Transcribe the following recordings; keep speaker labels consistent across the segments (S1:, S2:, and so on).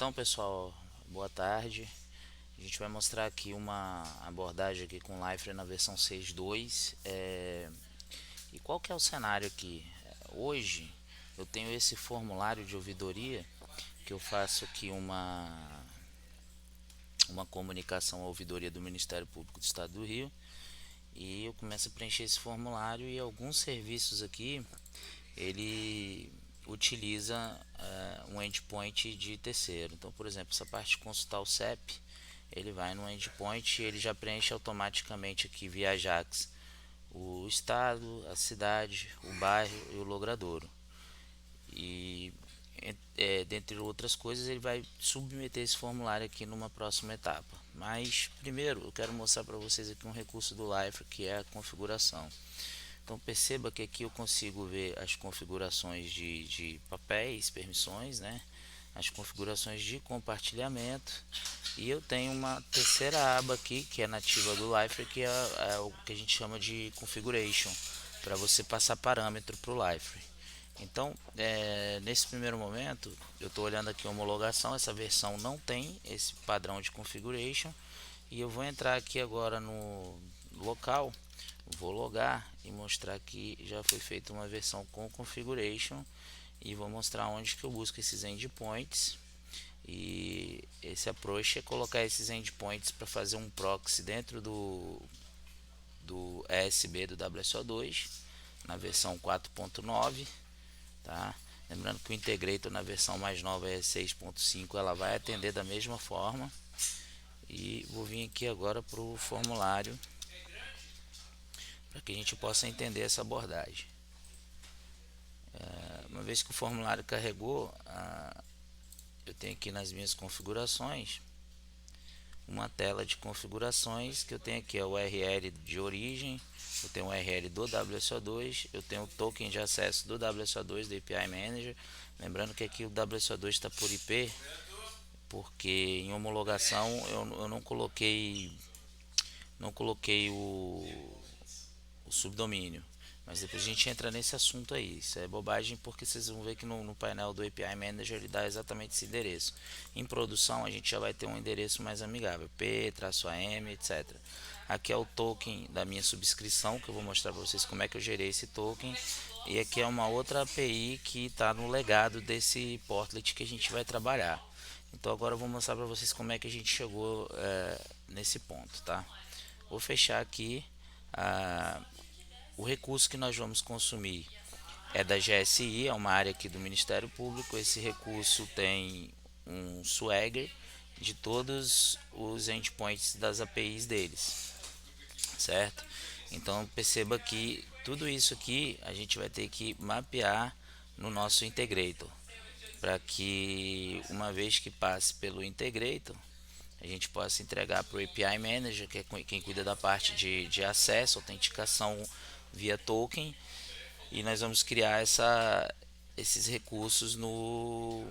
S1: Então, pessoal, boa tarde. A gente vai mostrar aqui uma abordagem aqui com Liferay na versão 6.2. E qual que é o cenário aqui? Hoje eu tenho esse formulário de ouvidoria que eu faço aqui uma comunicação à ouvidoria do Ministério Público do Estado do Rio, e eu começo a preencher esse formulário, e alguns serviços aqui ele utiliza um endpoint de terceiro. Então, por exemplo, essa parte de consultar o CEP, ele vai no endpoint e ele já preenche automaticamente aqui via Ajax o estado, a cidade, o bairro e o logradouro. E dentre outras coisas, ele vai submeter esse formulário aqui numa próxima etapa. Mas primeiro eu quero mostrar para vocês aqui um recurso do Liferay, que é a configuração. Então perceba que aqui eu consigo ver as configurações de papéis, permissões, né? As configurações de compartilhamento, e eu tenho uma terceira aba aqui que é nativa do Liferay, que é o que a gente chama de configuration, para você passar parâmetro para o Liferay. Então, nesse primeiro momento, eu estou olhando aqui a homologação. Essa versão não tem esse padrão de configuration, e eu vou entrar aqui agora no local, vou logar e mostrar que já foi feita uma versão com configuration, e vou mostrar onde que eu busco esses endpoints. E esse approach é colocar esses endpoints para fazer um proxy dentro do ESB do WSO2 na versão 4.9, tá? Lembrando que o integrator na versão mais nova é 6.5, ela vai atender da mesma forma. E vou vir aqui agora para o formulário para que a gente possa entender essa abordagem. Uma vez que o formulário carregou, eu tenho aqui nas minhas configurações uma tela de configurações, que eu tenho aqui o URL de origem, eu tenho o URL do WSO2, eu tenho o token de acesso do WSO2 do API Manager. Lembrando que aqui o WSO2 está por IP, porque em homologação eu não coloquei o subdomínio. Mas depois a gente entra nesse assunto aí. Isso é bobagem, porque vocês vão ver que no painel do API Manager ele dá exatamente esse endereço. Em produção a gente já vai ter um endereço mais amigável, p-am, etc. Aqui é o token da minha subscrição, que eu vou mostrar para vocês como é que eu gerei esse token. E aqui é uma outra API que está no legado desse portlet que a gente vai trabalhar. Então agora eu vou mostrar para vocês como é que a gente chegou nesse ponto, tá? Vou fechar aqui. O recurso que nós vamos consumir é da GSI, é uma área aqui do Ministério Público. Esse recurso tem um swagger de todos os endpoints das APIs deles, certo? Então perceba que tudo isso aqui a gente vai ter que mapear no nosso integrator, para que uma vez que passe pelo integrator a gente possa entregar para o API Manager, que é quem cuida da parte de acesso, autenticação via token, e nós vamos criar esses recursos no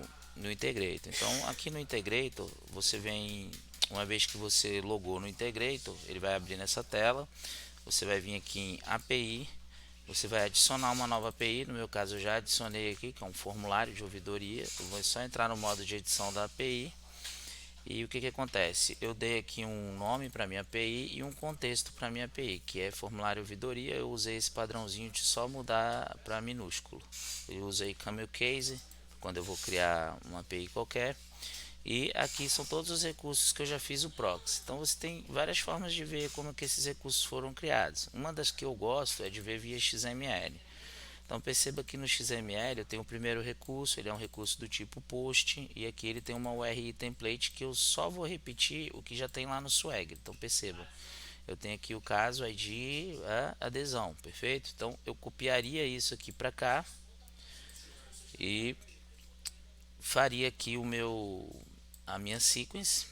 S1: Integrator. Então aqui no Integrator você vem, uma vez que você logou no Integrator, ele vai abrir nessa tela. Você vai vir aqui em API, você vai adicionar uma nova API. No meu caso eu já adicionei aqui, que é um formulário de ouvidoria. Eu vou só entrar no modo de edição da API. E o que acontece? Eu dei aqui um nome para minha API e um contexto para minha API, que é formulário ouvidoria. Eu usei esse padrãozinho de só mudar para minúsculo. Eu usei camel case quando eu vou criar uma API qualquer. E aqui são todos os recursos que eu já fiz o proxy. Então você tem várias formas de ver como que esses recursos foram criados. Uma das que eu gosto é de ver via XML. Então perceba que no XML eu tenho o primeiro recurso, ele é um recurso do tipo post, e aqui ele tem uma URI template que eu só vou repetir o que já tem lá no Swagger. Então perceba, eu tenho aqui o caso ID, a adesão, perfeito? Então eu copiaria isso aqui para cá e faria aqui a minha sequence,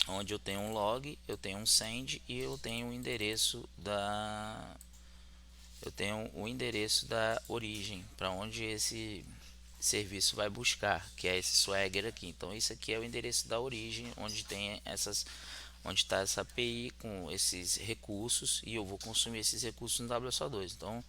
S1: onde eu tenho um log, eu tenho um send e eu tenho o endereço da origem, para onde esse serviço vai buscar, que é esse swagger aqui. Então isso aqui é o endereço da origem, onde está essa API com esses recursos, e eu vou consumir esses recursos no WSO2. Então,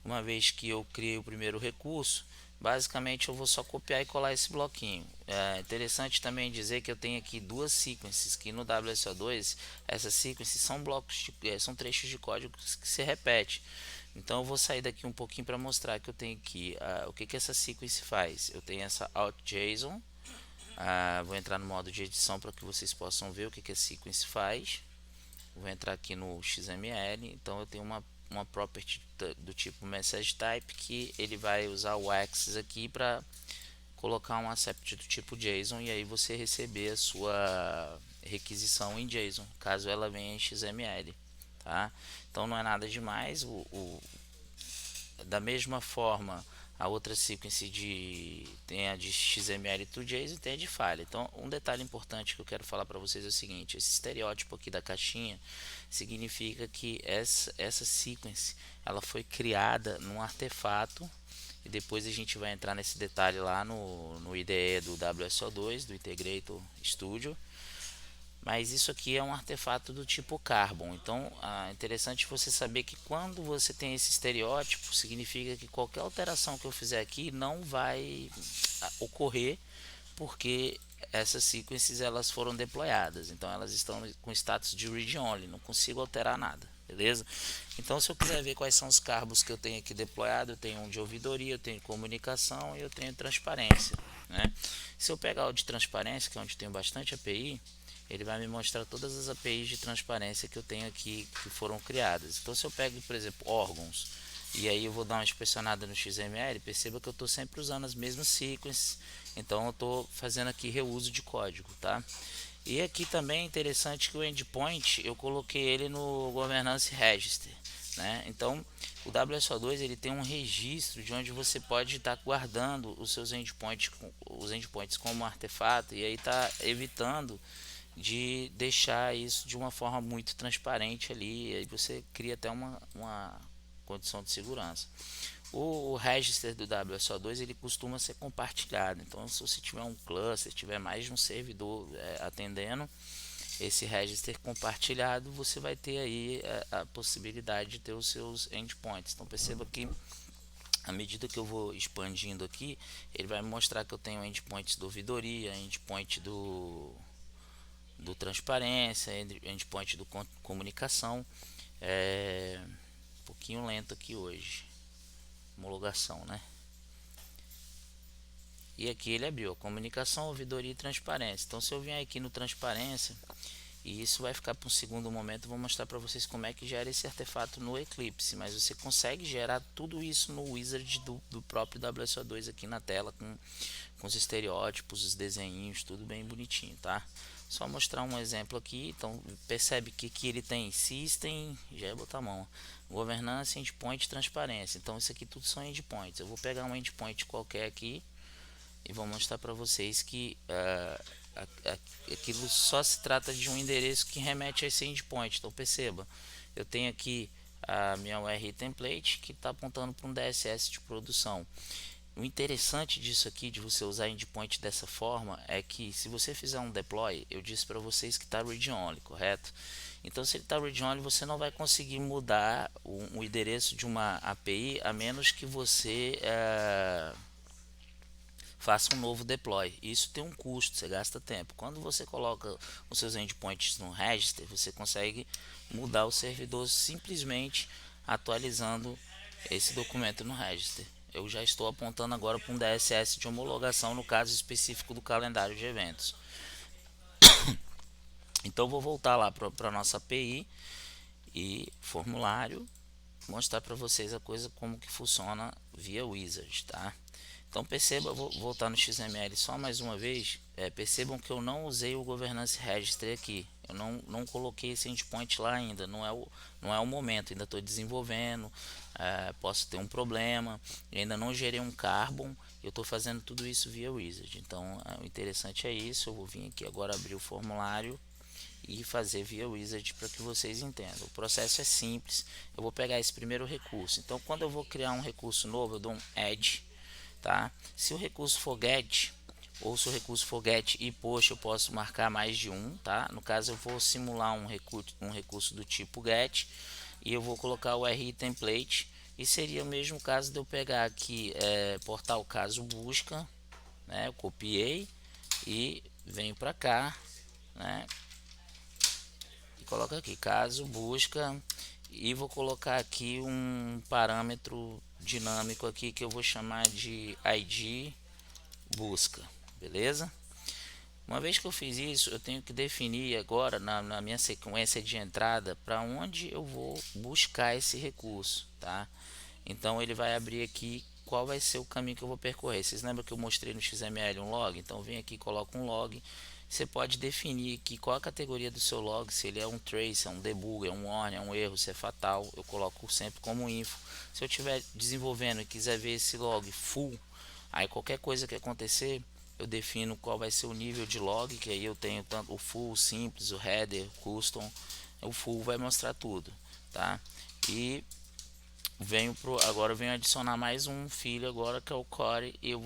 S1: uma vez que eu criei o primeiro recurso, basicamente eu vou só copiar e colar esse bloquinho. É interessante também dizer que eu tenho aqui duas sequences, que no WSO2 essas sequences são blocos são trechos de código que se repete. Então eu vou sair daqui um pouquinho para mostrar que eu tenho aqui o que essa sequence faz. Eu tenho essa out.json, vou entrar no modo de edição para que vocês possam ver o que a sequence faz. Vou entrar aqui no XML, então eu tenho uma property do tipo message type, que ele vai usar o access aqui para colocar um accept do tipo JSON, e aí você receber a sua requisição em JSON, caso ela venha em XML, tá? Então não é nada demais. Da mesma forma, a outra sequence tem a de XML to JSON e tem a de falha. Então, um detalhe importante que eu quero falar para vocês é o seguinte: esse estereótipo aqui da caixinha significa que essa sequence ela foi criada num artefato, e depois a gente vai entrar nesse detalhe lá no IDE do WSO2, do Integrator Studio. Mas isso aqui é um artefato do tipo Carbon. Então é interessante você saber que quando você tem esse estereótipo, significa que qualquer alteração que eu fizer aqui não vai ocorrer, porque essas sequences elas foram deployadas, então elas estão com status de read only, não consigo alterar nada, beleza? Então se eu quiser ver quais são os carbos que eu tenho aqui deployado, eu tenho um de ouvidoria, eu tenho comunicação e eu tenho transparência, né? Se eu pegar o de transparência, que é onde tem bastante API, ele vai me mostrar todas as APIs de transparência que eu tenho aqui que foram criadas. Então se eu pego, por exemplo, órgãos, e aí eu vou dar uma inspecionada no XML, perceba que eu estou sempre usando as mesmas sequences, então eu estou fazendo aqui reuso de código, tá? E aqui também é interessante que o endpoint eu coloquei ele no governance register, né? Então o WSO2 ele tem um registro de onde você pode estar guardando os seus endpoints como artefato, e aí está evitando de deixar isso de uma forma muito transparente ali, e aí você cria até uma condição de segurança. O register do WSO2 ele costuma ser compartilhado, então se você tiver um cluster, tiver mais de um servidor atendendo esse register compartilhado, você vai ter aí a possibilidade de ter os seus endpoints. Então perceba que à medida que eu vou expandindo aqui, ele vai me mostrar que eu tenho endpoints do ouvidoria, endpoint do transparência, endpoint do comunicação. Um pouquinho lento aqui hoje, homologação, né? E aqui ele abriu comunicação, ouvidoria e transparência. Então se eu vier aqui no transparência, e isso vai ficar para um segundo momento, vou mostrar para vocês como é que gera esse artefato no Eclipse, mas você consegue gerar tudo isso no wizard do próprio WSO2 aqui na tela, com os estereótipos, os desenhinhos, tudo bem bonitinho, tá? Só mostrar um exemplo aqui. Então percebe que aqui ele tem System, já ia botar a mão, Governance, Endpoint, Transparência. Então isso aqui tudo são endpoints. Eu vou pegar um endpoint qualquer aqui e vou mostrar para vocês que aquilo só se trata de um endereço que remete a esse endpoint. Então perceba, eu tenho aqui a minha URL template que está apontando para um DSS de produção. O interessante disso aqui, de você usar endpoint dessa forma, é que se você fizer um deploy, eu disse para vocês que está read only, correto? Então se ele está read only, você não vai conseguir mudar o endereço de uma API, a menos que você faça um novo deploy. Isso tem um custo, você gasta tempo. Quando você coloca os seus endpoints no register, você consegue mudar o servidor simplesmente atualizando esse documento no register. Eu já estou apontando agora para um DSS de homologação no caso específico do calendário de eventos. Então vou voltar lá para a nossa API e formulário, mostrar para vocês a coisa como que funciona via wizard, tá? Então perceba, vou voltar no XML só mais uma vez, percebam que eu não usei o governance register aqui, eu não coloquei esse endpoint lá ainda, não é o momento, ainda estou desenvolvendo, posso ter um problema, ainda não gerei um carbon, eu estou fazendo tudo isso via wizard. Então o interessante é isso. Eu vou vir aqui agora abrir o formulário e fazer via wizard para que vocês entendam. O processo é simples. Eu vou pegar esse primeiro recurso, então quando eu vou criar um recurso novo, eu dou um add, tá? Se o recurso for get, ou se o recurso for get e post, eu posso marcar mais de um, tá? No caso eu vou simular um recurso do tipo get, e eu vou colocar o RI template E seria o mesmo caso de eu pegar aqui portal caso busca, né? Eu copiei e venho para cá, né? E coloco aqui caso busca e vou colocar aqui um parâmetro dinâmico aqui que eu vou chamar de ID busca, beleza? Uma vez que eu fiz isso, eu tenho que definir agora na minha sequência de entrada para onde eu vou buscar esse recurso, tá? Então ele vai abrir aqui qual vai ser o caminho que eu vou percorrer. Vocês lembram que eu mostrei no XML um log? Então vem aqui, coloca um log. Você pode definir aqui qual a categoria do seu log, se ele é um trace, é um debug, é um warning, é um erro, se é fatal. Eu coloco sempre como info. Se eu estiver desenvolvendo e quiser ver esse log full, aí qualquer coisa que acontecer, eu defino qual vai ser o nível de log, que aí eu tenho tanto o full, o simples, o header, o custom. O full vai mostrar tudo, tá? E agora venho adicionar mais um filho agora que é o core e eu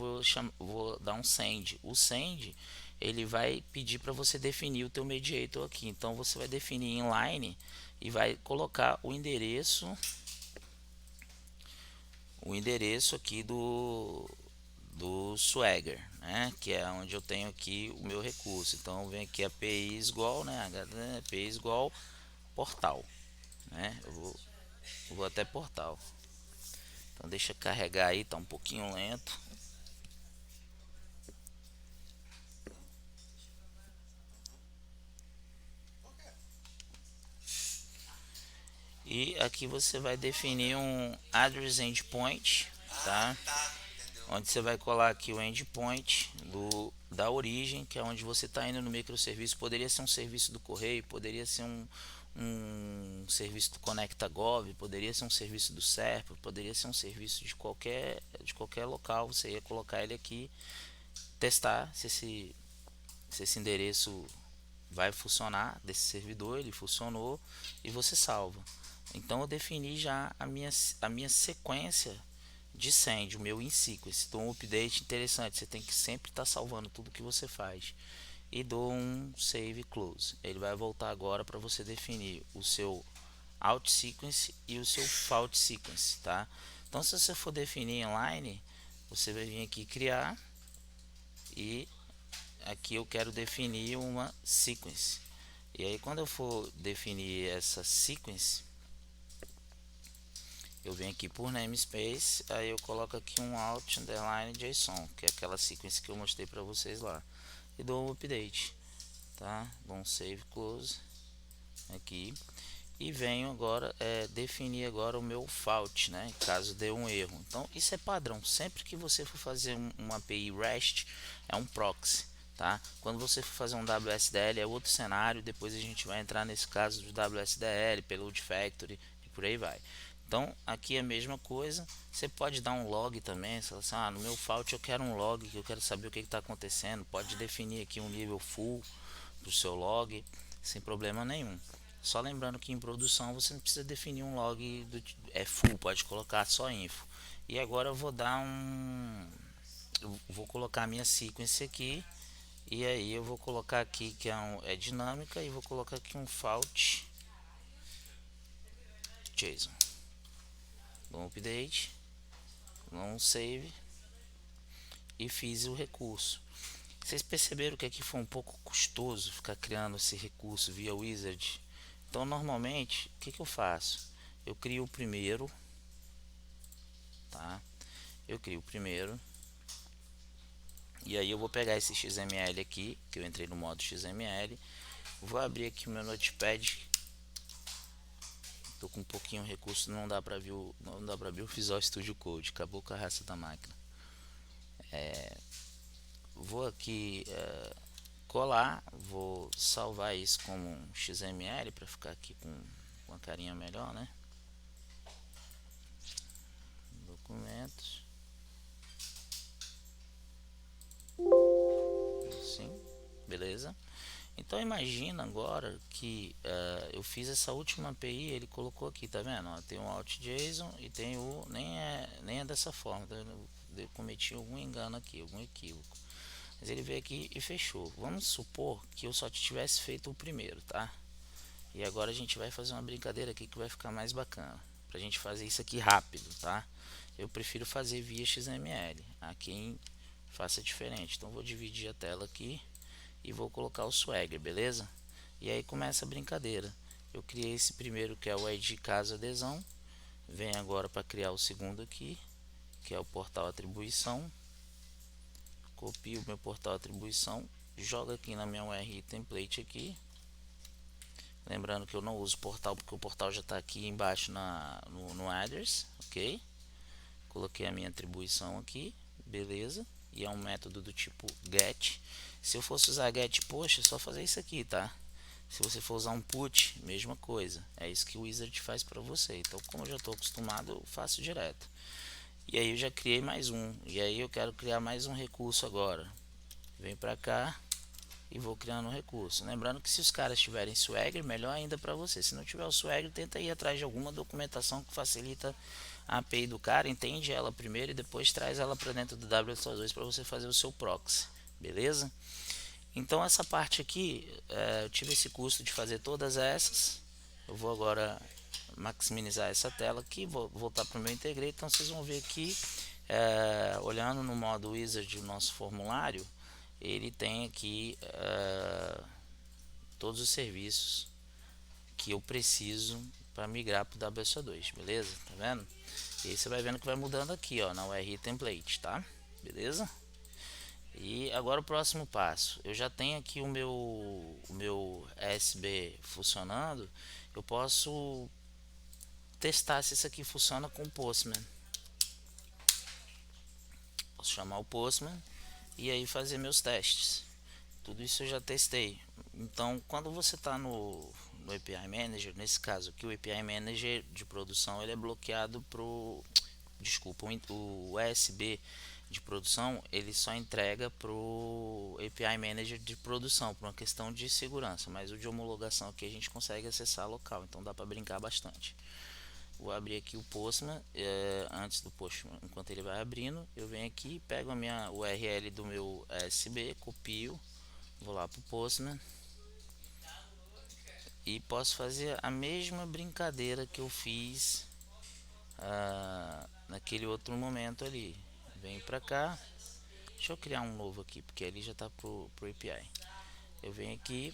S1: vou dar um send. O send ele vai pedir para você definir o teu mediator aqui. Então você vai definir inline e vai colocar o endereço aqui do Swagger, né? Que é onde eu tenho aqui o meu recurso. Então vem aqui API igual, né? API igual portal, né? Eu vou até portal. Então deixa carregar aí, tá um pouquinho lento. E aqui você vai definir um address endpoint, tá? Onde você vai colar aqui o endpoint da origem, que é onde você está indo no microserviço. Poderia ser um serviço do correio, poderia ser um serviço do ConectaGov, poderia ser um serviço do SERP, poderia ser um serviço de qualquer local. Você ia colocar ele aqui, testar se esse endereço vai funcionar desse servidor. Ele funcionou e você salva. Então eu defini já a minha sequência de send, o meu in sequence. Dou um update interessante, você tem que sempre estar salvando tudo que você faz. E dou um save close. Ele vai voltar agora para você definir o seu out sequence e o seu fault sequence, tá? Então se você for definir inline, você vai vir aqui criar e aqui eu quero definir uma sequence. E aí quando eu for definir essa sequence, eu venho aqui por namespace, aí eu coloco aqui um out underline JSON, que é aquela sequência que eu mostrei para vocês lá, e dou um update, tá? Dou um save close aqui e venho agora definir agora o meu fault, né? Caso dê um erro. Então isso é padrão. Sempre que você for fazer uma API REST é um proxy, tá? Quando você for fazer um WSDL é outro cenário. Depois a gente vai entrar nesse caso do WSDL, payload factory e por aí vai. Então aqui é a mesma coisa. Você pode dar um log também. Você fala assim, no meu fault eu quero um log, que eu quero saber o que está acontecendo. Pode definir aqui um nível full do seu log sem problema nenhum. Só lembrando que em produção você não precisa definir um log full, pode colocar só info. E agora eu vou dar eu vou colocar a minha sequence aqui. E aí eu vou colocar aqui que é dinâmica e vou colocar aqui um fault JSON. Dou um update, dou um save e fiz o recurso. Vocês perceberam que aqui foi um pouco custoso ficar criando esse recurso via wizard? Então normalmente o que eu faço? Eu crio o primeiro, tá? Eu crio o primeiro e aí eu vou pegar esse XML aqui, que eu entrei no modo XML, vou abrir aqui o meu notepad. Tô com um pouquinho de recurso, não dá pra ver o Visual Studio Code, acabou com a raça da máquina. Vou aqui colar, vou salvar isso como um XML para ficar aqui com uma carinha melhor, né? Documentos, assim, beleza? Então imagina agora que eu fiz essa última API, ele colocou aqui, tá vendo? Ó, tem um out JSON e tem o nem é dessa forma, tá vendo? Eu cometi algum engano aqui, algum equívoco. Mas ele veio aqui e fechou. Vamos supor que eu só tivesse feito o primeiro, tá? E agora a gente vai fazer uma brincadeira aqui que vai ficar mais bacana. pra gente fazer isso aqui rápido, tá? Eu prefiro fazer via XML. Há quem faça diferente. Então vou dividir a tela aqui e vou colocar o Swagger, beleza? E aí começa a brincadeira. Eu criei esse primeiro que é o ID caso adesão. Venho agora para criar o segundo aqui, que é o portal atribuição. Copio o meu portal atribuição, jogo aqui na minha URI template aqui. Lembrando que eu não uso portal porque o portal já está aqui embaixo no address, ok? Coloquei a minha atribuição aqui, beleza? E é um método do tipo get. Se eu fosse usar get post, é só fazer isso aqui, tá? Se você for usar um put, mesma coisa. É isso que o Wizard faz para você. Então, como eu já estou acostumado, eu faço direto. E aí eu já criei mais um. E aí eu quero criar mais um recurso agora. Vem para cá e vou criando um recurso. Lembrando que se os caras tiverem Swagger, melhor ainda para você. Se não tiver o Swagger, tenta ir atrás de alguma documentação que facilita a API do cara, entende ela primeiro e depois traz ela para dentro do WSO2 para você fazer o seu proxy, beleza? Então essa parte aqui, eu tive esse custo de fazer todas essas. Eu vou agora maximizar essa tela aqui, vou voltar para o meu Integrate. Então vocês vão ver aqui, olhando no modo Wizard do nosso formulário, ele tem aqui todos os serviços que eu preciso para migrar para o WSO2, beleza? Tá vendo? E aí você vai vendo que vai mudando aqui, ó, na URI template, tá? Beleza? E agora o próximo passo, eu já tenho aqui o meu SB funcionando, eu posso testar se isso aqui funciona com o Postman. Posso chamar o Postman e aí fazer meus testes. Tudo isso eu já testei. Então, quando você está no API Manager, nesse caso aqui, o API Manager de produção ele é bloqueado pro, desculpa, o USB de produção ele só entrega pro API Manager de produção por uma questão de segurança, mas o de homologação aqui a gente consegue acessar local, então dá para brincar bastante. Vou abrir aqui o Postman, antes do Postman, enquanto ele vai abrindo, eu venho aqui, pego a minha URL do meu USB, copio, vou lá para o Postman e posso fazer a mesma brincadeira que eu fiz naquele outro momento ali. Venho para cá, deixa eu criar um novo aqui, porque ali já está pro API. Eu venho aqui,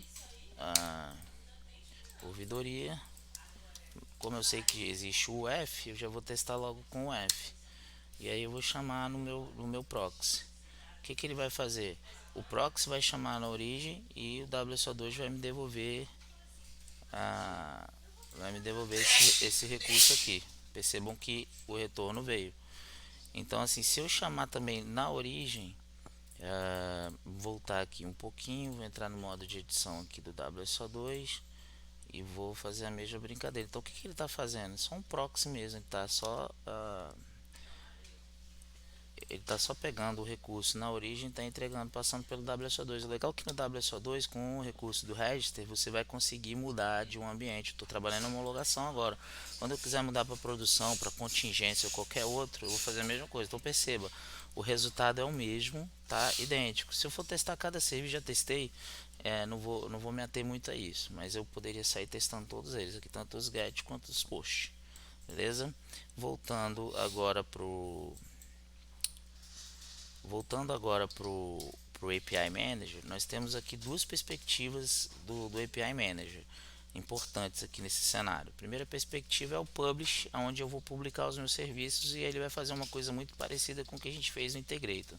S1: ouvidoria. Como eu sei que existe o F, eu já vou testar logo com o F. E aí eu vou chamar no meu proxy. O que ele vai fazer? O proxy vai chamar na origem e o WSO2 vai me devolver esse recurso aqui. Percebam que o retorno veio. Então assim, se eu chamar também na origem, voltar aqui um pouquinho, vou entrar no modo de edição aqui do WSO2 e vou fazer a mesma brincadeira. Então o que ele está fazendo? Só um proxy mesmo, ele está só pegando o recurso na origem e está entregando, passando pelo WSO2. O legal é que no WSO2, com o recurso do register, você vai conseguir mudar de um ambiente. Estou trabalhando em homologação agora. Quando eu quiser mudar para produção, para contingência ou qualquer outro, eu vou fazer a mesma coisa. Então perceba, o resultado é o mesmo, tá? Idêntico. Se eu for testar cada serviço, já testei, não vou me ater muito a isso, mas eu poderia sair testando todos eles aqui, tanto os get quanto os push, beleza? Voltando agora pro API Manager, nós temos aqui duas perspectivas do API Manager importantes aqui nesse cenário. A primeira perspectiva é o Publish, onde eu vou publicar os meus serviços e ele vai fazer uma coisa muito parecida com o que a gente fez no Integrator.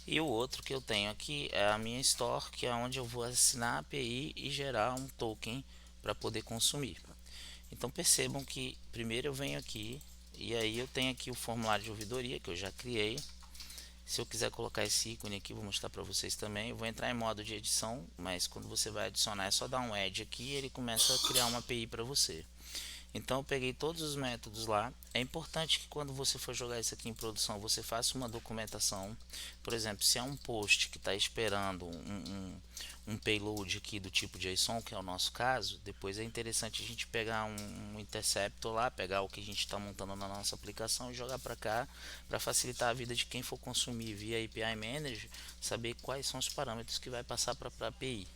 S1: E o outro que eu tenho aqui é a minha Store, que é onde eu vou assinar a API e gerar um token para poder consumir. Então percebam que primeiro eu venho aqui e aí eu tenho aqui o formulário de ouvidoria que eu já criei. Se eu quiser colocar esse ícone aqui, vou mostrar para vocês também. Eu vou entrar em modo de edição, mas quando você vai adicionar é só dar um add aqui e ele começa a criar uma API para você. Então eu peguei todos os métodos lá. É importante que quando você for jogar isso aqui em produção, você faça uma documentação. Por exemplo, se é um post que está esperando um payload aqui do tipo JSON, que é o nosso caso, depois é interessante a gente pegar um interceptor lá, pegar o que a gente está montando na nossa aplicação e jogar para cá, para facilitar a vida de quem for consumir via API Manager, saber quais são os parâmetros que vai passar para a API.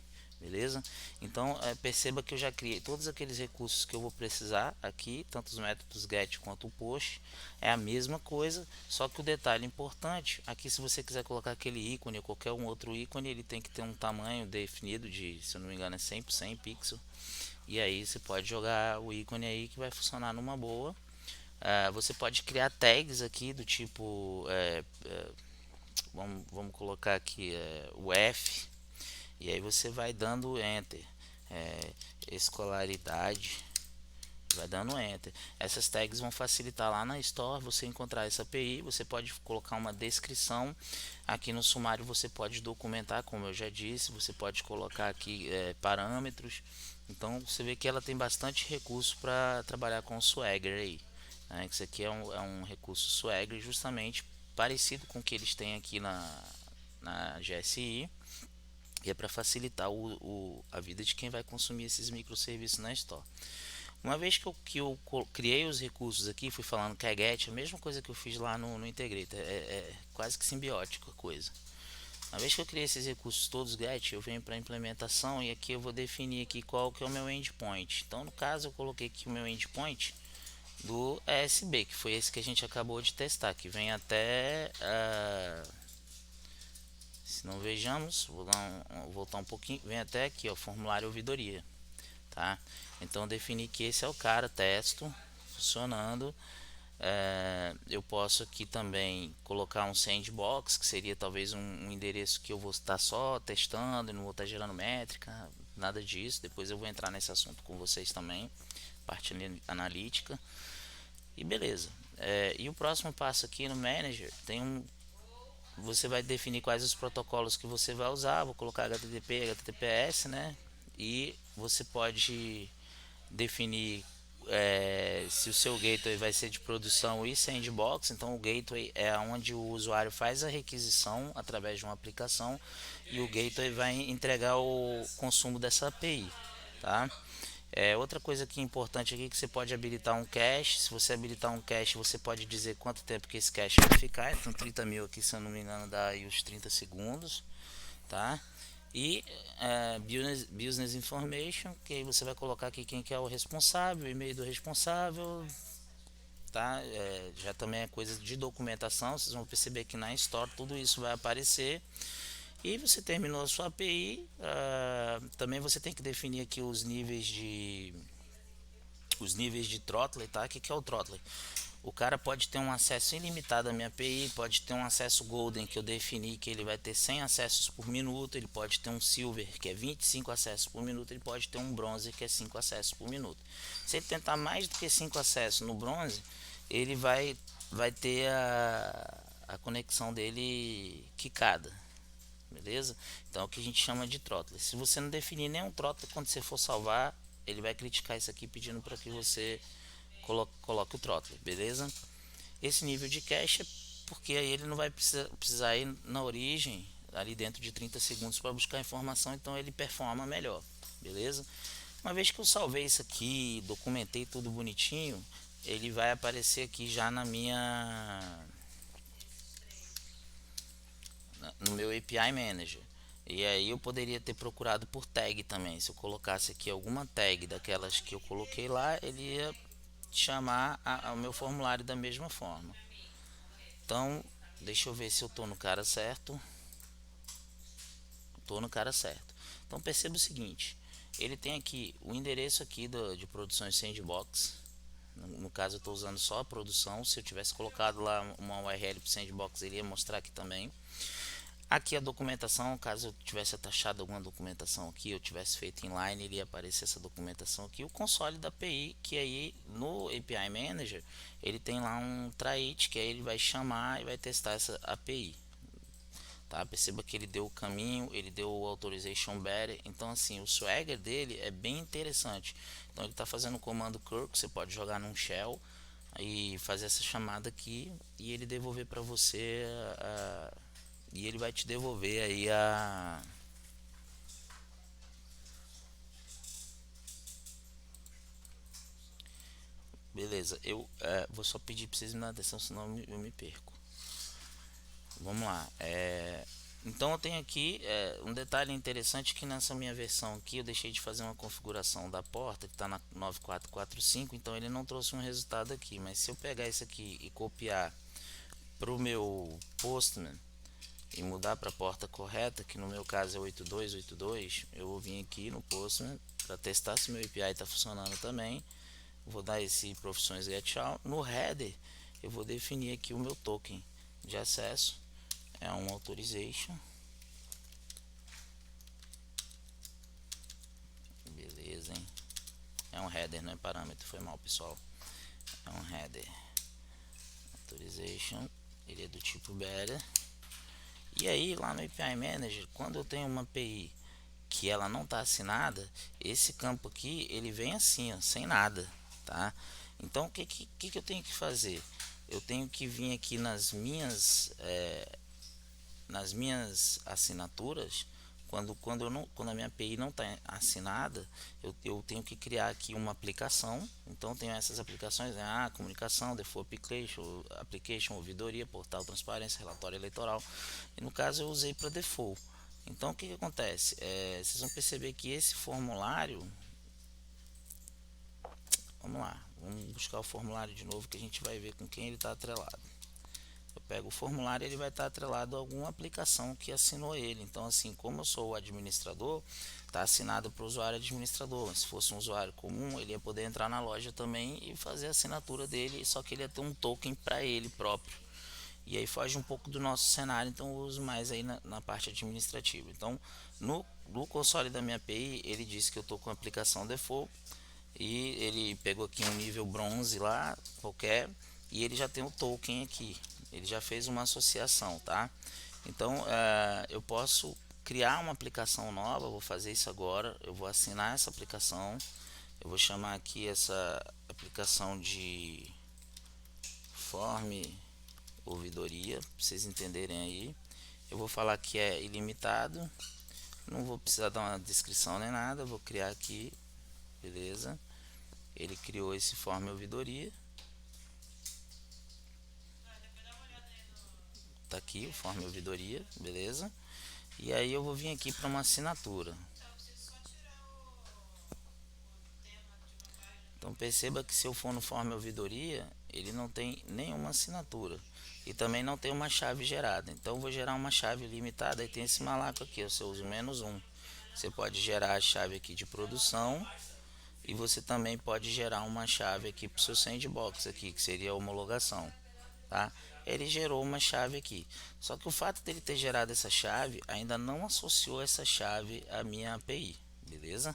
S1: beleza? Então perceba que eu já criei todos aqueles recursos que eu vou precisar aqui, tanto os métodos get quanto o post, é a mesma coisa, só que o detalhe importante, aqui se você quiser colocar aquele ícone ou qualquer um outro ícone, ele tem que ter um tamanho definido de, se eu não me engano, é 100 por 100 pixels, e aí você pode jogar o ícone aí que vai funcionar numa boa. Você pode criar tags aqui do tipo, vamos colocar aqui o F, e aí você vai dando enter, escolaridade, vai dando enter. Essas tags vão facilitar lá na store você encontrar essa API. Você pode colocar uma descrição aqui no sumário, você pode documentar, como eu já disse, você pode colocar aqui parâmetros. Então você vê que ela tem bastante recurso para trabalhar com o Swagger aí, né? Isso aqui é um recurso Swagger justamente parecido com o que eles têm aqui na GSI, e é para facilitar a vida de quem vai consumir esses microserviços na Store. Uma vez que eu criei os recursos aqui, fui falando que é get, a mesma coisa que eu fiz lá no Integrator, é quase que simbiótico a coisa. Uma vez que eu criei esses recursos todos get, eu venho para a implementação e aqui eu vou definir aqui qual que é o meu endpoint. Então no caso eu coloquei aqui o meu endpoint do ESB, que foi esse que a gente acabou de testar, que vem até se não vejamos, vou voltar um pouquinho, vem até aqui, ó, formulário ouvidoria, tá? Então definir que esse é o cara, testo, funcionando. Eu posso aqui também colocar um sandbox, que seria talvez um endereço que eu vou estar só testando e não vou estar gerando métrica, nada disso. Depois eu vou entrar nesse assunto com vocês também, parte analítica. E beleza. E o próximo passo aqui no Manager você vai definir quais os protocolos que você vai usar. Vou colocar HTTP, HTTPS, né? E você pode definir se o seu gateway vai ser de produção e sandbox. Então o gateway é onde o usuário faz a requisição através de uma aplicação e o gateway vai entregar o consumo dessa API, tá? Outra coisa que é importante aqui é que você pode habilitar um cache. Se você habilitar um cache, você pode dizer quanto tempo que esse cache vai ficar. Então 30 mil aqui, se eu não me engano, dá aí os 30 segundos, tá? E business information, que aí você vai colocar aqui quem que é o responsável, o e-mail do responsável, tá? Já também é coisa de documentação. Vocês vão perceber que na Store tudo isso vai aparecer. E você terminou a sua API. Também você tem que definir aqui os níveis de throttle, tá? O que é o throttle? O cara pode ter um acesso ilimitado à minha API, pode ter um acesso golden que eu defini que ele vai ter 100 acessos por minuto, ele pode ter um silver que é 25 acessos por minuto, ele pode ter um bronze que é 5 acessos por minuto. Se ele tentar mais do que 5 acessos no bronze, ele vai ter a conexão dele quicada, beleza? Então é o que a gente chama de throttle. Se você não definir nenhum throttle, quando você for salvar, ele vai criticar isso aqui pedindo para que você coloque o throttle, beleza? Esse nível de cache é porque aí ele não vai precisar ir na origem ali dentro de 30 segundos para buscar informação, então ele performa melhor, beleza? Uma vez que eu salvei isso aqui, documentei tudo bonitinho, ele vai aparecer aqui já no meu API Manager. E aí eu poderia ter procurado por tag também. Se eu colocasse aqui alguma tag daquelas que eu coloquei lá, ele ia chamar o meu formulário da mesma forma. Então, deixa eu ver se eu estou no cara certo. Estou no cara certo. Então perceba o seguinte, ele tem aqui o endereço aqui de produções sandbox. No caso eu estou usando só a produção. Se eu tivesse colocado lá uma URL para sandbox, ele ia mostrar aqui também. Aqui a documentação, caso eu tivesse atachado alguma documentação aqui, eu tivesse feito inline, ele ia aparecer essa documentação aqui. O console da API, que aí no API Manager, ele tem lá um try-it, que aí ele vai chamar e vai testar essa API. Tá? Perceba que ele deu o caminho, ele deu o authorization better. Então assim, o Swagger dele é bem interessante. Então ele está fazendo o comando curl, que você pode jogar num shell e fazer essa chamada aqui e ele devolver para você e ele vai te devolver aí beleza. Eu vou só pedir para vocês me dar atenção, senão eu me perco. Vamos lá. Então eu tenho aqui um detalhe interessante que nessa minha versão aqui eu deixei de fazer uma configuração da porta que está na 9445, então ele não trouxe um resultado aqui, mas se eu pegar isso aqui e copiar para o meu Postman e mudar para a porta correta, que no meu caso é 8282, eu vou vir aqui no Postman para testar se meu API está funcionando também. Vou dar esse profissões getAll. No header eu vou definir aqui o meu token de acesso, é um authorization, beleza, hein? É um header, não é parâmetro, foi mal pessoal, é um header authorization, ele é do tipo beta. E aí lá no API Manager, quando eu tenho uma API que ela não está assinada, esse campo aqui ele vem assim, ó, sem nada, tá? Então o que eu tenho que fazer? Eu tenho que vir aqui nas minhas assinaturas, quando a minha API não está assinada, eu tenho que criar aqui uma aplicação. Então tenho essas aplicações, né? Comunicação, default application, ouvidoria, portal, transparência, relatório eleitoral. E no caso eu usei para default. Então o que acontece? Vocês vão perceber que esse formulário, vamos lá, vamos buscar o formulário de novo que a gente vai ver com quem ele está atrelado. Eu pego o formulário, ele vai estar atrelado a alguma aplicação que assinou ele. Então, assim, como eu sou o administrador, está assinado para o usuário administrador. Se fosse um usuário comum, ele ia poder entrar na loja também e fazer a assinatura dele, só que ele ia ter um token para ele próprio. E aí foge um pouco do nosso cenário, então eu uso mais aí na parte administrativa. Então, no console da minha API, ele disse que eu estou com a aplicação default e ele pegou aqui um nível bronze lá, qualquer, e ele já tem o token aqui. Ele já fez uma associação, tá? Então, eu posso criar uma aplicação nova, vou fazer isso agora, eu vou assinar essa aplicação, eu vou chamar aqui essa aplicação de form ouvidoria, pra vocês entenderem aí. Eu vou falar que é ilimitado, não vou precisar dar uma descrição nem nada, vou criar aqui, beleza? Ele criou esse form ouvidoria, tá aqui o form ouvidoria, beleza? E aí eu vou vir aqui para uma assinatura. Então perceba que se eu for no form ouvidoria, ele não tem nenhuma assinatura e também não tem uma chave gerada. Então eu vou gerar uma chave limitada e tem esse malaco aqui, você usa o -1. Você pode gerar a chave aqui de produção e você também pode gerar uma chave aqui para o seu sandbox aqui, que seria a homologação, tá? Ele gerou uma chave aqui, só que o fato dele ter gerado essa chave ainda não associou essa chave à minha API, beleza?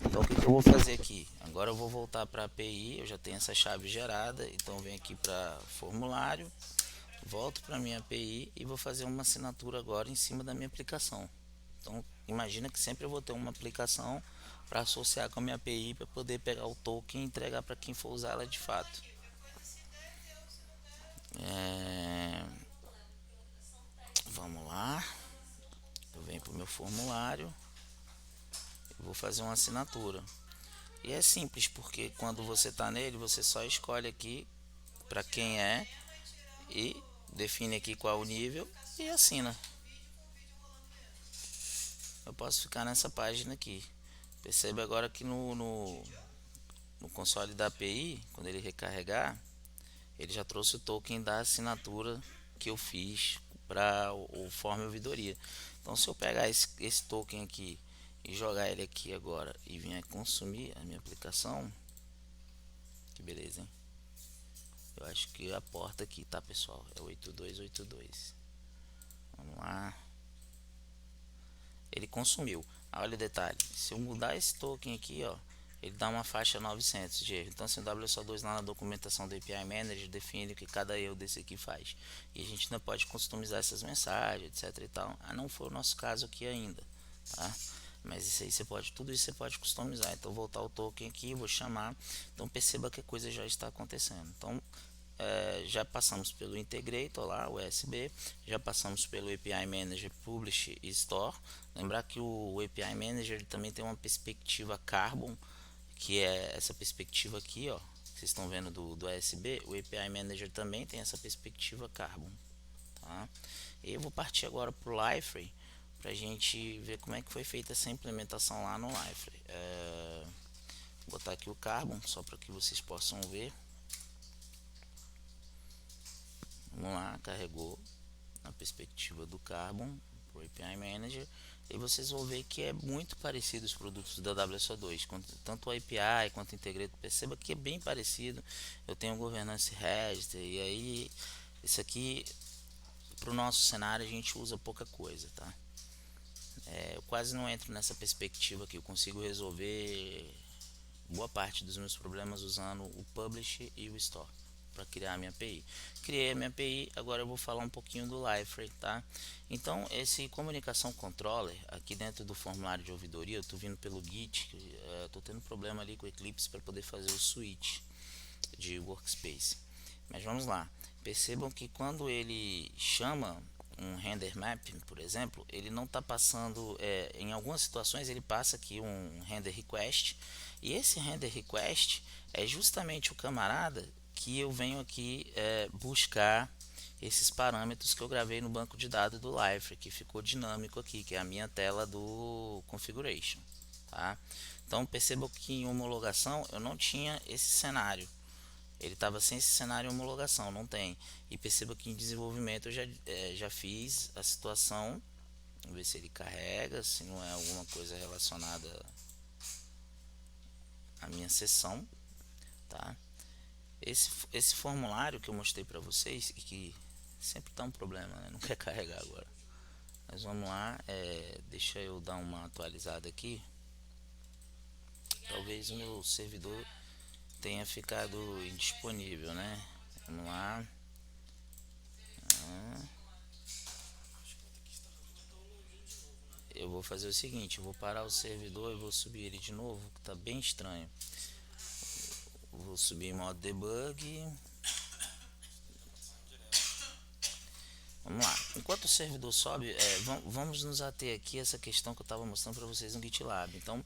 S1: Então o que eu vou fazer aqui? Agora eu vou voltar para a API, eu já tenho essa chave gerada, então eu venho aqui para formulário, volto para minha API e vou fazer uma assinatura agora em cima da minha aplicação. Então imagina que sempre eu vou ter uma aplicação para associar com a minha API para poder pegar o token e entregar para quem for usar ela de fato. Vamos lá, eu venho para o meu formulário, eu vou fazer uma assinatura. E é simples, porque quando você está nele, você só escolhe aqui para quem é e define aqui qual o nível e assina. Eu posso ficar nessa página aqui. Percebe agora que no console da API, quando ele recarregar, ele já trouxe o token da assinatura que eu fiz para o form ouvidoria. Então se eu pegar esse token aqui e jogar ele aqui agora e vir consumir a minha aplicação, que beleza, hein? Eu acho que a porta aqui, tá pessoal, é 8282. Vamos lá. Ele consumiu. Olha o detalhe, se eu mudar esse token aqui, ó, ele dá uma faixa 900 de erro. Então assim, o WSO2 lá na documentação do API Manager define o que cada erro desse aqui faz. E a gente ainda pode customizar essas mensagens, etc e tal. Não foi o nosso caso aqui ainda, tá? Mas isso aí você pode, tudo isso você pode customizar. Então vou voltar o token aqui, vou chamar. Então perceba que a coisa já está acontecendo. Então já passamos pelo Integrator lá, o USB, já passamos pelo API Manager Publish e Store. Lembrar que o API Manager também tem uma perspectiva Carbon, que é essa perspectiva aqui, ó. Vocês estão vendo do USB, o API Manager também tem essa perspectiva Carbon, tá? E eu vou partir agora para o Liferay para a gente ver como é que foi feita essa implementação lá no Liferay. Vou botar aqui o Carbon só para que vocês possam ver. Vamos lá, carregou na perspectiva do Carbon para o API Manager. E vocês vão ver que é muito parecido os produtos da WSO2, tanto o API quanto o Integrated. Perceba que é bem parecido. Eu tenho o Governance Register, e aí isso aqui para o nosso cenário a gente usa pouca coisa, tá? Eu quase não entro nessa perspectiva que eu consigo resolver boa parte dos meus problemas usando o Publish e o Store para criar a minha API. Criei a minha API, agora eu vou falar um pouquinho do Liferay, tá? Então, esse Comunicação Controller, aqui dentro do formulário de ouvidoria, eu estou vindo pelo Git, estou tendo problema ali com o Eclipse para poder fazer o switch de workspace. Mas vamos lá, percebam que quando ele chama um render mapping, por exemplo, ele não está passando, em algumas situações ele passa aqui um render request, e esse render request é justamente o camarada que eu venho aqui buscar esses parâmetros que eu gravei no banco de dados do Liferay, que ficou dinâmico aqui, que é a minha tela do configuration, tá? Então percebam que em homologação eu não tinha esse cenário. Ele estava sem esse cenário de homologação, não tem. E perceba que em desenvolvimento eu já fiz a situação. Vamos ver se ele carrega, se não é alguma coisa relacionada à minha sessão, tá? Esse formulário que eu mostrei para vocês, que sempre tá um problema, né? Não quer carregar agora. Mas vamos lá, deixa eu dar uma atualizada aqui. Talvez o meu servidor tenha ficado indisponível, né? Vamos lá. Eu vou fazer o seguinte, eu vou parar o servidor e vou subir ele de novo, que tá bem estranho. Vou subir em modo debug. Vamos lá. Enquanto o servidor sobe, vamos nos ater aqui a essa questão que eu estava mostrando para vocês no GitLab. Então,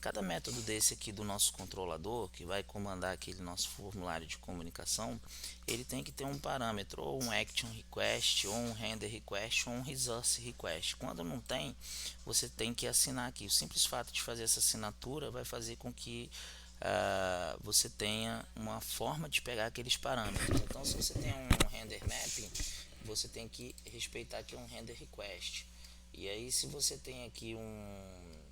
S1: cada método desse aqui do nosso controlador, que vai comandar aquele nosso formulário de comunicação, ele tem que ter um parâmetro, ou um action request, ou um render request, ou um resource request. Quando não tem, você tem que assinar aqui. O simples fato de fazer essa assinatura vai fazer com que você tenha uma forma de pegar aqueles parâmetros. Então, se você tem um render mapping, você tem que respeitar aqui um render request. E aí, se você tem aqui um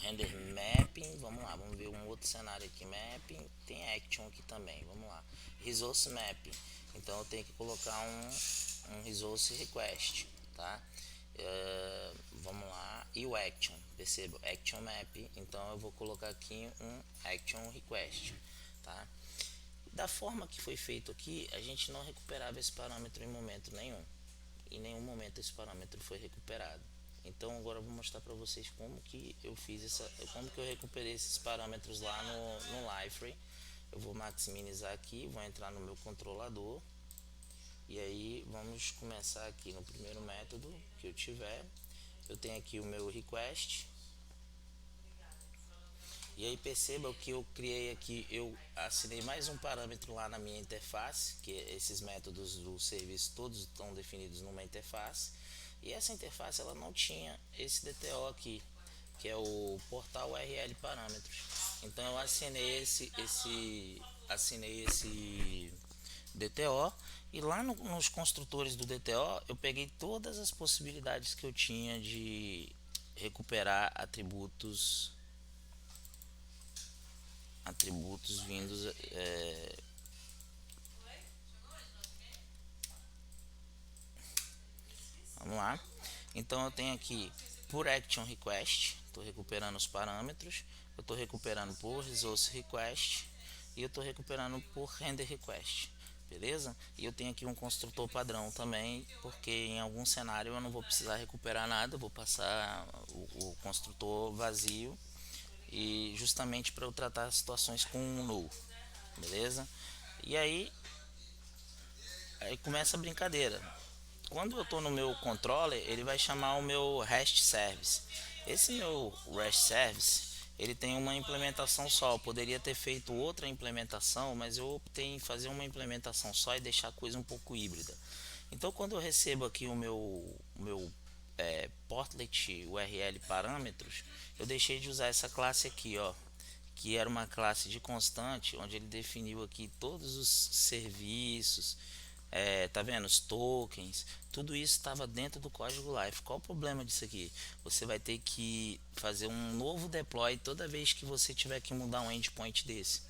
S1: render mapping, vamos lá, vamos ver um outro cenário aqui, mapping, tem action aqui também, vamos lá, resource mapping, então eu tenho que colocar um resource request, tá? Vamos lá, e o action, perceba, action map, então eu vou colocar aqui um action request, tá? Da forma que foi feito aqui, a gente não recuperava esse parâmetro em momento nenhum, em nenhum momento esse parâmetro foi recuperado. Então agora eu vou mostrar para vocês como que eu fiz como que eu recuperei esses parâmetros lá no Liferay. Eu vou maximizar aqui, vou entrar no meu controlador e aí vamos começar aqui no primeiro método que eu tiver. Eu tenho aqui o meu request. E aí perceba o que eu criei aqui, eu assinei mais um parâmetro lá na minha interface, que esses métodos do serviço todos estão definidos numa interface. E essa interface ela não tinha esse DTO aqui, que é o portal URL parâmetros. Então eu assinei esse DTO e lá nos construtores do DTO eu peguei todas as possibilidades que eu tinha de recuperar atributos vindos vamos lá. Então eu tenho aqui por action request, estou recuperando os parâmetros, eu estou recuperando por resource request e eu estou recuperando por render request, beleza? E eu tenho aqui um construtor padrão também, porque em algum cenário eu não vou precisar recuperar nada, eu vou passar o construtor vazio e justamente para eu tratar situações com um null, beleza? E aí começa a brincadeira. Quando eu estou no meu controller, ele vai chamar o meu REST service. Esse meu REST service, ele tem uma implementação só. Eu poderia ter feito outra implementação, mas eu optei em fazer uma implementação só e deixar a coisa um pouco híbrida. Então, quando eu recebo aqui o meu portlet URL parâmetros, eu deixei de usar essa classe aqui, ó, que era uma classe de constante, onde ele definiu aqui todos os serviços, tá vendo? Os tokens, tudo isso estava dentro do código Life. Qual o problema disso aqui? Você vai ter que fazer um novo deploy toda vez que você tiver que mudar um endpoint desse.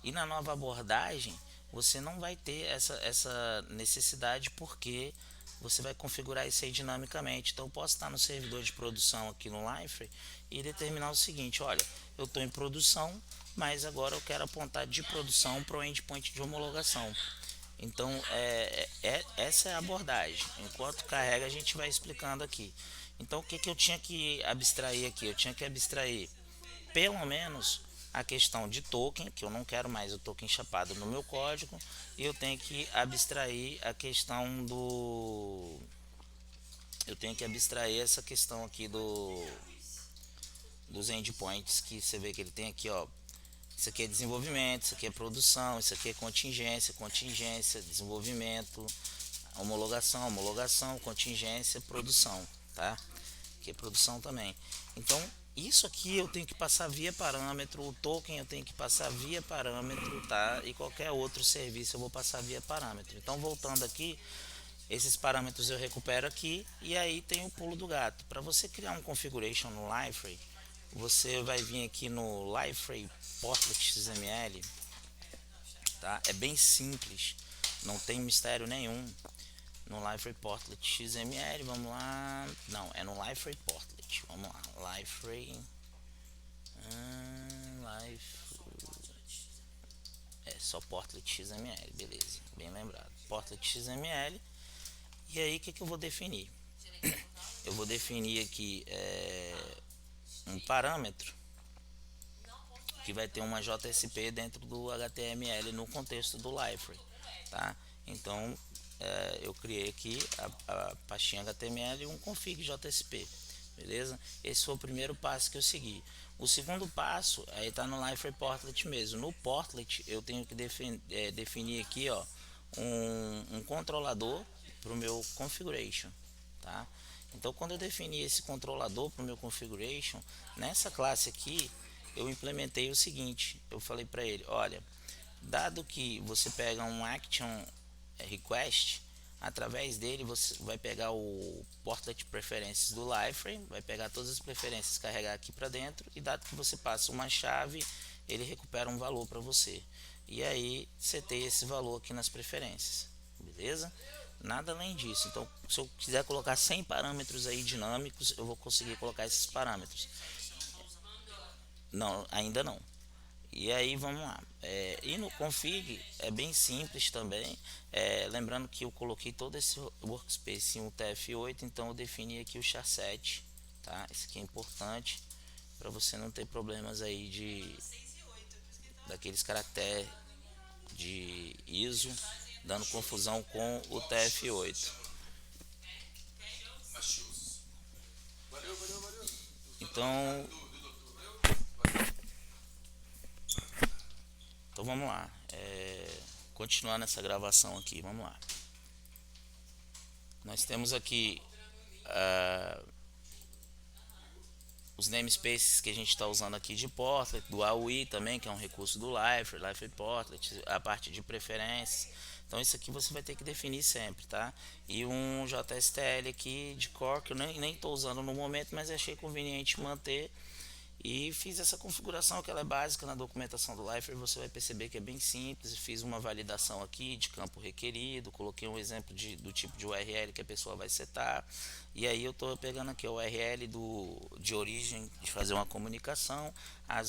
S1: E na nova abordagem, você não vai ter essa necessidade, porque você vai configurar isso aí dinamicamente. Então eu posso estar no servidor de produção aqui no Liferay e determinar o seguinte: olha, eu estou em produção, mas agora eu quero apontar de produção para o endpoint de homologação. Então essa é a abordagem. Enquanto carrega, a gente vai explicando aqui. Então o que, que eu tinha que abstrair aqui? Eu tinha que abstrair pelo menos a questão de token, que eu não quero mais o token chapado no meu código, e eu tenho que abstrair a questão do eu tenho que abstrair essa questão aqui dos endpoints, que você vê que ele tem aqui, ó. Isso aqui é desenvolvimento, isso aqui é produção, isso aqui é contingência, desenvolvimento, homologação, contingência, produção, tá? Que é produção também. Então, isso aqui eu tenho que passar via parâmetro, o token eu tenho que passar via parâmetro, tá? E qualquer outro serviço eu vou passar via parâmetro. Então, voltando aqui, esses parâmetros eu recupero aqui, e aí tem o pulo do gato. Para você criar um configuration no Liferay, você vai vir aqui no Liferay Portlet XML, tá? É bem simples, não tem mistério nenhum. No Liferay Portlet XML, vamos lá. Não, é no Liferay Portlet. Vamos lá, Liferay. É só Portlet XML, beleza, bem lembrado. Portlet XML. E aí, o que, que eu vou definir? Eu vou definir aqui um parâmetro que vai ter uma JSP dentro do HTML no contexto do Liferay, tá? Então eu criei aqui a pastinha HTML e um config JSP, beleza? Esse foi o primeiro passo que eu segui. O segundo passo aí tá no Liferay Portlet mesmo. No Portlet eu tenho que definir aqui, ó, um controlador para o meu configuration, tá? Então, quando eu defini esse controlador para o meu configuration, nessa classe aqui eu implementei o seguinte: eu falei para ele, olha, dado que você pega um action request, através dele você vai pegar o portlet preferências do Liferay, vai pegar todas as preferências, carregar aqui para dentro, e dado que você passa uma chave, ele recupera um valor para você. E aí você tem esse valor aqui nas preferências, beleza? Nada além disso. Então, se eu quiser colocar 100 parâmetros aí dinâmicos, eu vou conseguir colocar esses parâmetros. Não, ainda não. E aí vamos lá. E no config é bem simples também. Lembrando que eu coloquei todo esse workspace em um TF8, então eu defini aqui o char7, tá? Isso aqui é importante para você não ter problemas aí daqueles caracteres de ISO dando confusão com o TF8. Então, então vamos lá. Continuando essa gravação aqui, vamos lá. Nós temos aqui os namespaces que a gente está usando aqui de Portlet, do AUI também, que é um recurso do Liferay Portlet, a parte de preferências. Então isso aqui você vai ter que definir sempre, tá? E um JSTL aqui de core, que eu nem estou usando no momento, mas achei conveniente manter. E fiz essa configuração, que ela é básica na documentação do Liferay. Você vai perceber que é bem simples. Fiz uma validação aqui de campo requerido, coloquei um exemplo do tipo de URL que a pessoa vai setar, e aí eu estou pegando aqui a URL de origem de fazer uma comunicação, a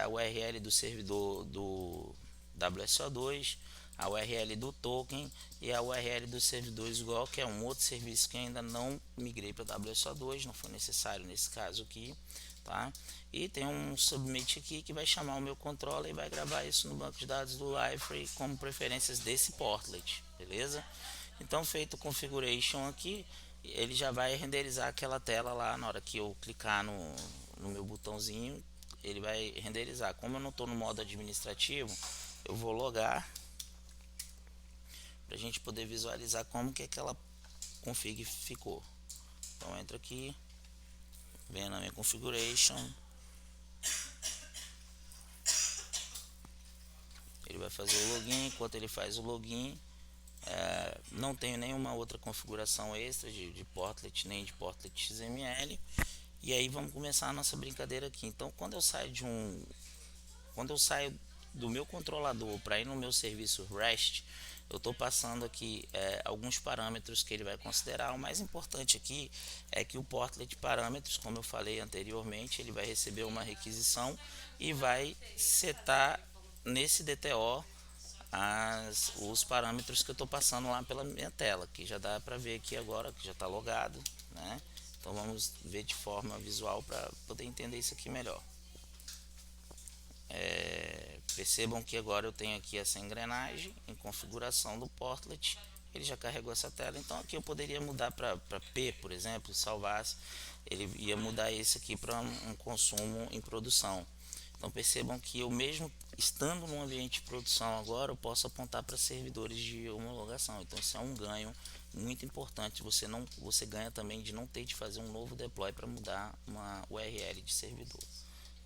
S1: URL do servidor do WSO2, a URL do token e a URL dos servidores igual, que é um outro serviço que ainda não migrei para WSO2, não foi necessário nesse caso aqui, tá? E tem um submit aqui que vai chamar o meu controller e vai gravar isso no banco de dados do Liferay como preferências desse portlet, beleza? Então, feito o configuration aqui, ele já vai renderizar aquela tela lá na hora que eu clicar no meu botãozinho, ele vai renderizar. Como eu não estou no modo administrativo, eu vou logar para a gente poder visualizar como que aquela config ficou. Então entra aqui, vem na minha configuration, ele vai fazer o login. Enquanto ele faz o login, não tenho nenhuma outra configuração extra de portlet, nem de portlet XML. E aí vamos começar a nossa brincadeira aqui. Então quando eu saio do meu controlador para ir no meu serviço REST, eu estou passando aqui alguns parâmetros que ele vai considerar. O mais importante aqui é que o portlet parâmetros, como eu falei anteriormente, ele vai receber uma requisição e vai setar nesse DTO os parâmetros que eu estou passando lá pela minha tela, que já dá para ver aqui agora, que já está logado, né? Então vamos ver de forma visual para poder entender isso aqui melhor. Percebam que agora eu tenho aqui essa engrenagem em configuração do portlet. Ele já carregou essa tela, então aqui eu poderia mudar para P, por exemplo, salvasse, ele ia mudar esse aqui para um consumo em produção. Então percebam que eu mesmo estando no ambiente de produção agora, eu posso apontar para servidores de homologação. Então isso é um ganho muito importante. Você ganha também de não ter de fazer um novo deploy para mudar uma URL de servidor,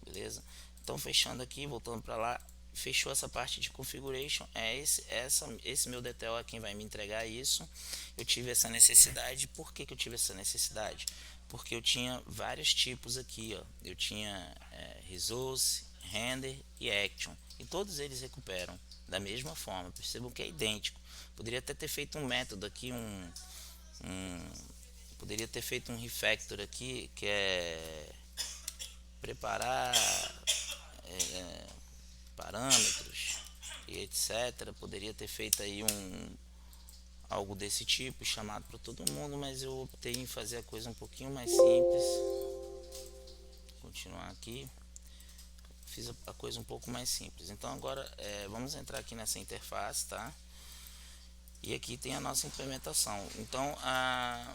S1: beleza? Então fechando aqui, voltando para lá, fechou essa parte de configuration. Esse meu DTO é quem vai me entregar isso. Eu tive essa necessidade. Por que eu tive essa necessidade? Porque eu tinha vários tipos aqui, ó. Eu tinha resource, render e action, e todos eles recuperam da mesma forma. Percebam que é idêntico. Poderia até ter feito um método aqui, poderia ter feito um refactor aqui, que é preparar parâmetros e etc. Poderia ter feito aí algo desse tipo, chamado para todo mundo, mas eu optei em fazer a coisa um pouquinho mais simples. Continuar aqui, fiz a coisa um pouco mais simples. Então agora vamos entrar aqui nessa interface, tá? E aqui tem a nossa implementação. Então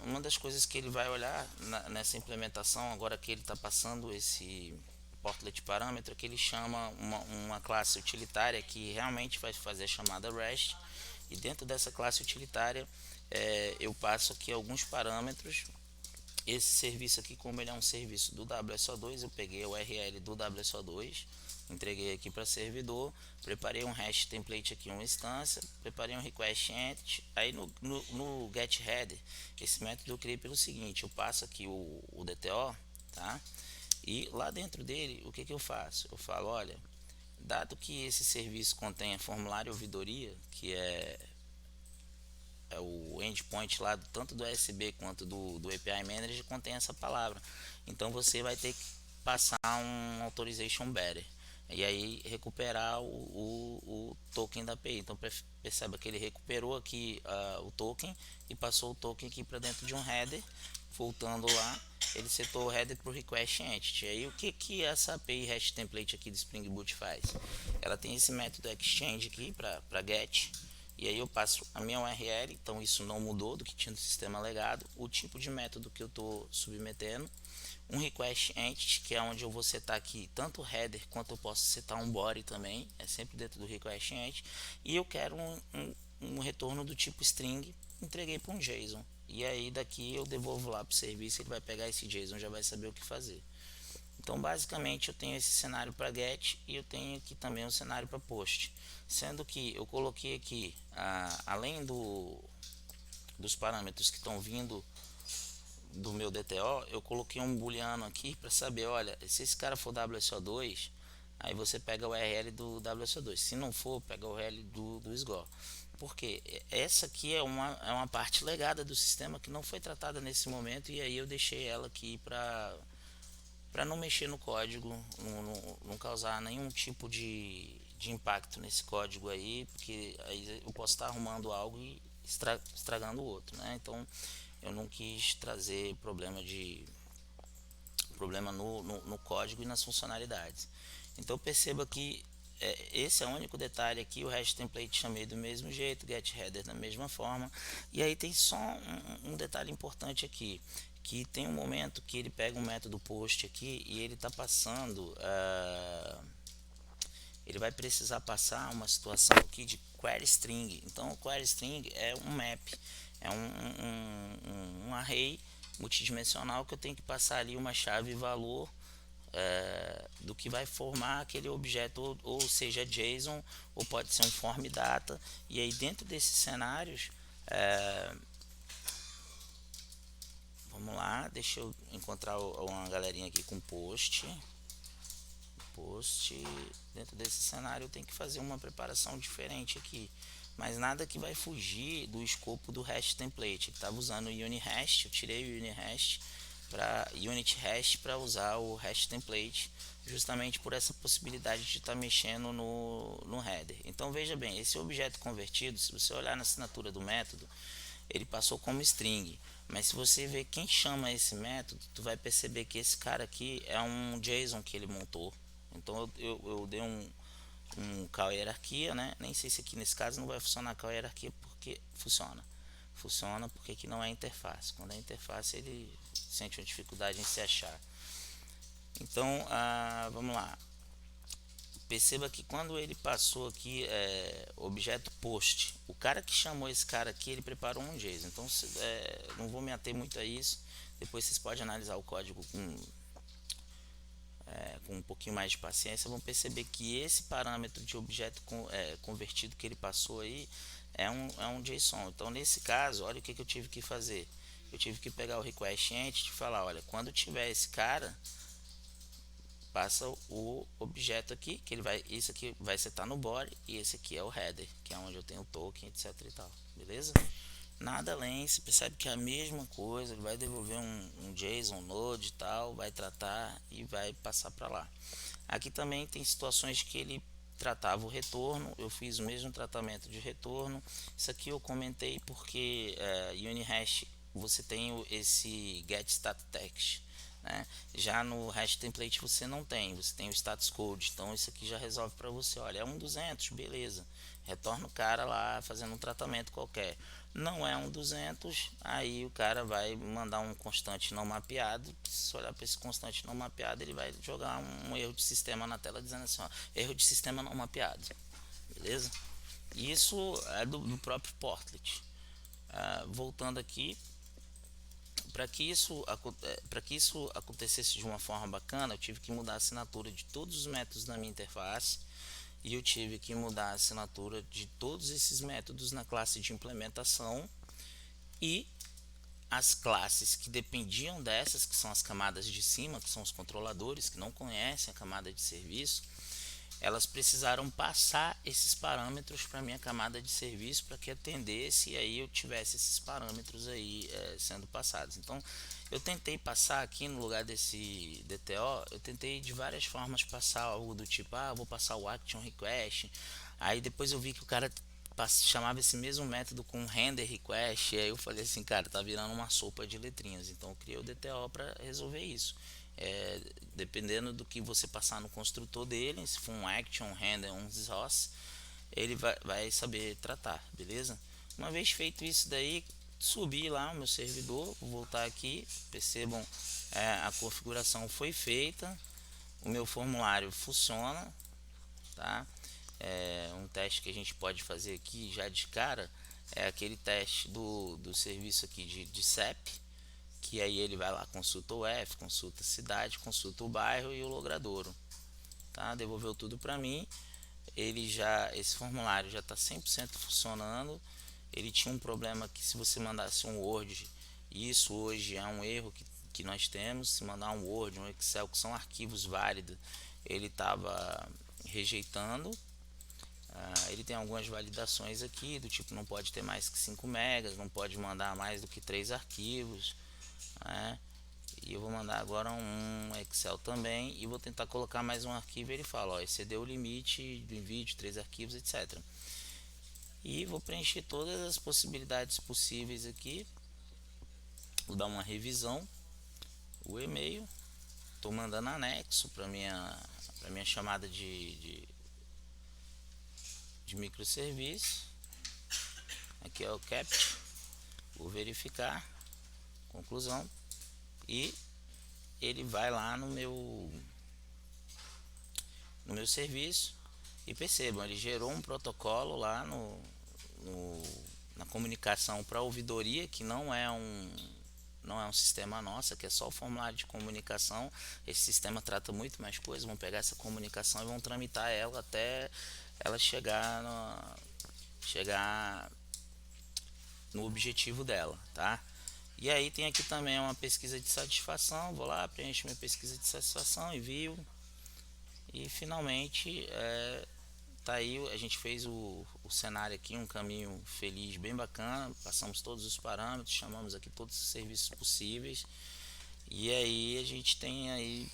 S1: uma das coisas que ele vai olhar nessa implementação, agora que ele está passando esse portlet parâmetro, que ele chama uma classe utilitária que realmente vai fazer a chamada REST, e dentro dessa classe utilitária eu passo aqui alguns parâmetros. Esse serviço aqui, como ele é um serviço do WSO2, eu peguei a URL do WSO2, entreguei aqui para servidor, preparei um hash template aqui, uma instância, preparei um request entity. Aí no getHeader, esse método eu criei pelo seguinte: eu passo aqui o DTO, tá? E lá dentro dele, o que eu faço? Eu falo, olha, dado que esse serviço contém a formulário ouvidoria, que é o endpoint lá tanto do USB quanto do API Manager, contém essa palavra. Então você vai ter que passar um authorization better e aí recuperar o token da API. Então perceba que ele recuperou aqui o token e passou o token aqui para dentro de um header. Voltando lá, ele setou o header para o request entity. Aí o que essa API REST template aqui do Spring Boot faz? Ela tem esse método exchange aqui para get, e aí eu passo a minha URL. Então isso não mudou do que tinha no sistema legado. O tipo de método que eu estou submetendo, um request entity, que é onde eu vou setar aqui tanto o header quanto eu posso setar um body também, é sempre dentro do request entity. E eu quero um retorno do tipo string, entreguei para um JSON, e aí daqui eu devolvo lá para o serviço, ele vai pegar esse JSON, já vai saber o que fazer. Então basicamente eu tenho esse cenário para get e eu tenho aqui também um cenário para post, sendo que eu coloquei aqui além dos parâmetros que estão vindo do meu DTO, eu coloquei um booleano aqui para saber, olha, se esse cara for WSO2, aí você pega o URL do WSO2, se não for, pega o URL do SGO. Porque essa aqui é uma parte legada do sistema que não foi tratada nesse momento, e aí eu deixei ela aqui para não mexer no código, não causar nenhum tipo de impacto nesse código aí, porque aí eu posso estar arrumando algo e estragando o outro, né? Então eu não quis trazer problema no código e nas funcionalidades. Então perceba que esse é o único detalhe aqui. O REST template chamei do mesmo jeito, getHeader da mesma forma. E aí tem só um detalhe importante aqui, que tem um momento que ele pega um método post aqui e ele está passando, ele vai precisar passar uma situação aqui de query string. Então o query string é um map, É um array multidimensional que eu tenho que passar ali uma chave valor do que vai formar aquele objeto, ou seja JSON, ou pode ser um form data. E aí dentro desses cenários, vamos lá, deixa eu encontrar uma galerinha aqui com post. Dentro desse cenário eu tenho que fazer uma preparação diferente aqui, mas nada que vai fugir do escopo do REST template. Ele estava usando o UniREST, eu tirei o UniREST para Unit REST para usar o REST template, justamente por essa possibilidade de estar mexendo no header. Então veja bem, esse objeto convertido, se você olhar na assinatura do método, ele passou como string, mas se você ver quem chama esse método, tu vai perceber que esse cara aqui é um JSON que ele montou. Então eu dei um call hierarquia, né? Nem sei se aqui nesse caso não vai funcionar call hierarquia, porque funciona porque aqui não é interface. Quando é interface ele sente uma dificuldade em se achar. Então vamos lá, perceba que quando ele passou aqui objeto post, o cara que chamou esse cara aqui, ele preparou um JSON. Então não vou me ater muito a isso, depois vocês podem analisar o código com um pouquinho mais de paciência, vão perceber que esse parâmetro de objeto convertido que ele passou aí é um JSON. Então nesse caso, olha o que eu tive que fazer. Eu tive que pegar o request entity e falar, olha, quando tiver esse cara, passa o objeto aqui, que ele vai, isso aqui vai setar no body, e esse aqui é o header, que é onde eu tenho o token, etc e tal, beleza? Nada além, você percebe que é a mesma coisa, ele vai devolver um JSON node e tal, vai tratar e vai passar para lá. Aqui também tem situações que ele tratava o retorno, eu fiz o mesmo tratamento de retorno. Isso aqui eu comentei porque UniREST você tem esse getStatText, né? Já no REST template você não tem, você tem o status code. Então isso aqui já resolve para você, olha, é um 200, beleza, retorna o cara lá fazendo um tratamento qualquer. Não é um 200, aí o cara vai mandar um constante não mapeado. Se olhar para esse constante não mapeado, ele vai jogar um erro de sistema na tela dizendo assim, ó, erro de sistema não mapeado, beleza? Isso é do próprio Portlet. Voltando aqui, para que isso acontecesse de uma forma bacana, eu tive que mudar a assinatura de todos os métodos na minha interface, e eu tive que mudar a assinatura de todos esses métodos na classe de implementação, e as classes que dependiam dessas, que são as camadas de cima, que são os controladores, que não conhecem a camada de serviço, elas precisaram passar esses parâmetros para minha camada de serviço para que atendesse, e aí eu tivesse esses parâmetros aí sendo passados. Então eu tentei passar aqui no lugar desse DTO, eu tentei de várias formas passar algo do tipo, vou passar o action request. Aí depois eu vi que o cara chamava esse mesmo método com render request, e aí eu falei assim, cara, tá virando uma sopa de letrinhas. Então eu criei o DTO para resolver isso. Dependendo do que você passar no construtor dele, se for um action, um render, um source, ele vai saber tratar, beleza? Uma vez feito isso daí, subi lá o meu servidor, vou voltar aqui, percebam, a configuração foi feita, o meu formulário funciona, tá? Um teste que a gente pode fazer aqui já de cara é aquele teste do serviço aqui de CEP, que aí ele vai lá, consulta o F, consulta a cidade, consulta o bairro e o logradouro, tá? Devolveu tudo para mim. Esse formulário já está 100% funcionando. Ele tinha um problema que se você mandasse um Word, e isso hoje é um erro que nós temos, se mandar um Word, um Excel, que são arquivos válidos, ele estava rejeitando. Ele tem algumas validações aqui, do tipo não pode ter mais que 5 megas, não pode mandar mais do que 3 arquivos, né? E eu vou mandar agora um Excel também, e vou tentar colocar mais um arquivo, e ele fala, ó, excedeu o limite do envio de 3 arquivos, etc. E vou preencher todas as possibilidades possíveis aqui, vou dar uma revisão, o e-mail, estou mandando anexo para minha chamada de microserviço, aqui é o CAPT, vou verificar, conclusão, e ele vai lá no meu serviço, e percebam, ele gerou um protocolo lá no na comunicação para ouvidoria, que não é um sistema nosso, que é só o formulário de comunicação. Esse sistema trata muito mais coisas. Vão pegar essa comunicação e vão tramitar ela até ela chegar no objetivo dela, tá? E aí tem aqui também uma pesquisa de satisfação. Vou lá, preencho minha pesquisa de satisfação, envio e finalmente tá aí. A gente fez o cenário aqui, um caminho feliz bem bacana. Passamos todos os parâmetros, chamamos aqui todos os serviços possíveis. E aí a gente tem aí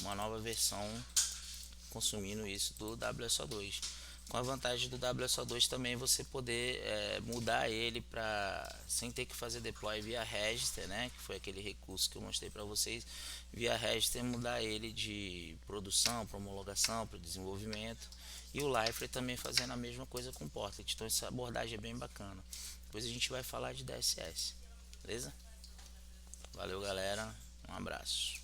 S1: uma nova versão consumindo isso do WSO2. Com a vantagem do WSO2 também você poder mudar ele para sem ter que fazer deploy via register, né? Que foi aquele recurso que eu mostrei para vocês. Via register, mudar ele de produção para homologação, para desenvolvimento. E o Liferay também fazendo a mesma coisa com o Portlet. Então essa abordagem é bem bacana. Depois a gente vai falar de DSS, beleza? Valeu, galera, um abraço.